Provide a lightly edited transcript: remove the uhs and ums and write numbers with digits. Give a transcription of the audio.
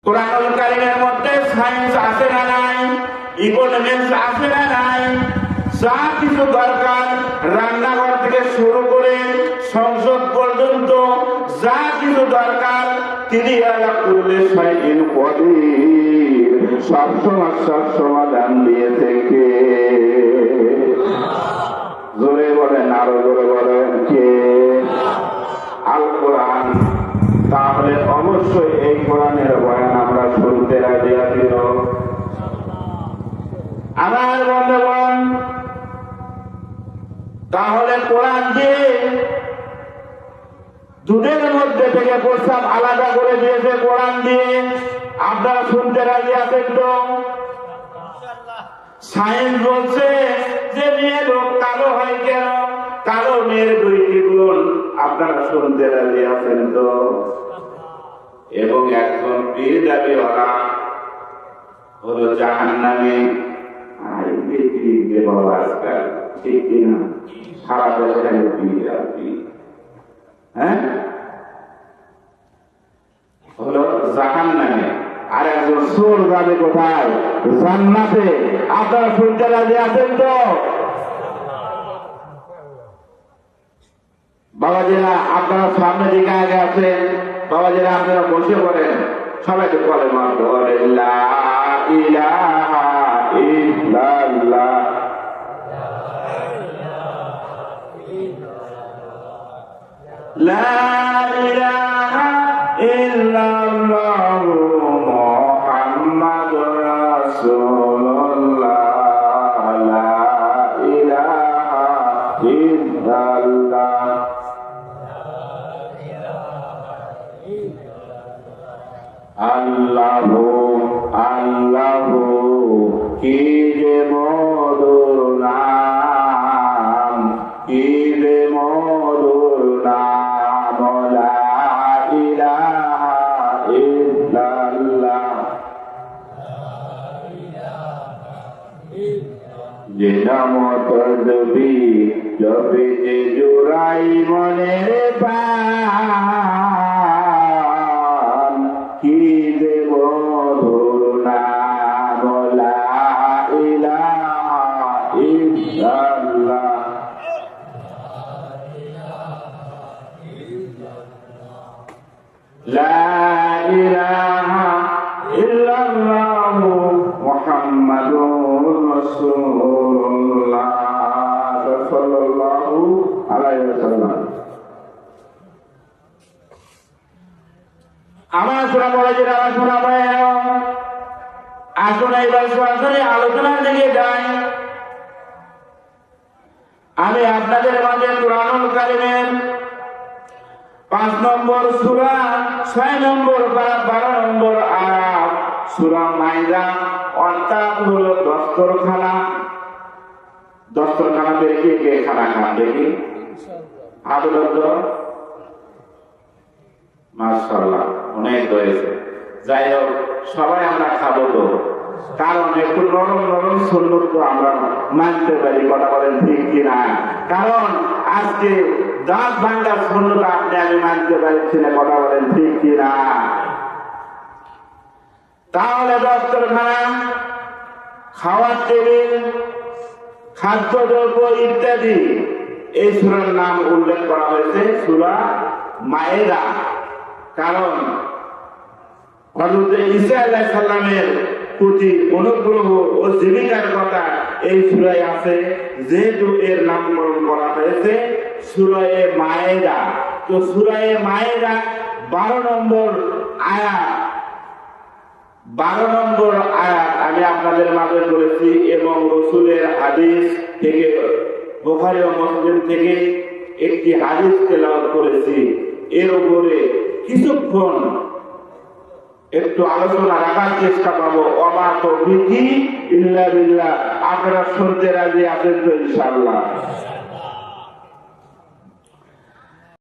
কোরআনুল কারীমের মধ্যে সায়েন্স আছে না নাই, ইকোনমিক্স আছে না নাই, যা কিছু দরকার রান্নাঘর থেকে শুরু করে সংসদ পর্যন্ত যা কিছু দরকার তিনি করলে সব সমস্যার সমাধান দিয়ে থেকে জোরে বলেন, আরো জোরে বলেন কে? আল কোরআন। তাহলে অবশ্যই এই কোরআনের বয়ান আমরা শুনতে রাজি আছি। আমার বন্ধুগণ, তাহলে কোরআন দিয়ে দুধের মধ্যে থেকে প্রস্তাব আলাদা করে দিয়েছে কোরআন দিয়ে, আপনারা শুনতে রাজি আছেন তো? সায়েন্স বলছে যে মেয়ে লোক কালো হয় কেন, কালো মেয়ের দুইটি গুণ, আপনারা শুনতে রাজি আছেন তো? এবং একজন পীর দাবিওয়ালা হলো জাহান্নামী। আজকাল ঠিক কিনা? সারা দেশে পীর আর পীর, হ্যাঁ, হলো জাহান্নামে। আর একজন চোর যাবে কোথায়? জান্নাতে। আপনারা শুনতে রাজি আছেন তো? বাবাজিরা আপনারা সামনে দিকে আগে আছেন, বাবাজিরা আপনারা বসে পড়েন, সবাই তো বলে লা ইলাহা ইল্লাল্লাহ, লা ইলাহা ইল্লাল্লাহু মুহাম্মাদুর রাসূলুল্লাহ, লা ইলাহা ইল্লাল্লাহ। আল্লাহু আল্লাহু কি যে মধুর নাম, কি যে মধুর নাম, লা ইলাহা ইল্লাল্লাহ। যে নাম তসবি জপে যে জুড়াই মনের প্রাণ, কি যে মধুর নাম, লা ইলাহা ইল্লাল্লাহ। লা ইলাহা ইল্লাল্লাহু মুহাম্মাদুর রাসূলুল্লাহ সাল্লাল্লাহু আলাইহি ওয়াসাল্লাম। আমার শোনা পড়ে যেটা আমার শোনা পড়ে, আসুন এইবার সরাসরি আলোচনার দিকে যাই। আমি আপনাদের মাঝে কোরআনুল কারীমের 5 নম্বর সূরা, 6 নম্বর বা 12 নম্বর আয়াত, সূরা মাইদা, অর্থাৎ হলো দস্তরখানা। দস্তরখানা দেখে কে খানা খান দেখি? আদর, মাশাআল্লাহ, অনেক হয়েছে। যাই হোক, সবাই আমরা খাবো তো, কারণ একটু নরম নরম সুন্নত তো আমরা মানতে পারি, কথা বলেন ঠিক কিনা? কারণ আজকে দাঁত ভাঙ্গার সুন্নত আপনি আমি মানতে পারছি না, কথা বলেন ঠিক কিনা? তাহলে দস্তরখানা, খাওয়ার টেবিল, খাদ্যদ্রব্য ইত্যাদি, এই সূরার নাম উল্লেখ করা হয়েছে সূরা মায়েদা। কারণ হযরত ঈসা আলাইহিস সালামের প্রতি অনুগ্রহ ও জীবিকার কথা এই সূরায় আছে, যেহেতু এর নামকরণ করা হয়েছে সূরা মায়েদা। তো সূরা মায়েদা 12 নম্বর আয়াত, 12 নম্বর আয়াত আমি আপনাদের মাঝে বলেছি, এবং রাসূলের হাদিস থেকে, বুখারী ও মুসলিম থেকে একটি হাদিস তেলাওয়াত করেছি। এর উপরে কিছুক্ষণ একটু আলোচনা রাখার চেষ্টা করবো। ওমা তৌফিকি ইল্লা বিল্লাহ। আপনারা শুনতে রাজি আছেন তো ইনশাআল্লাহ?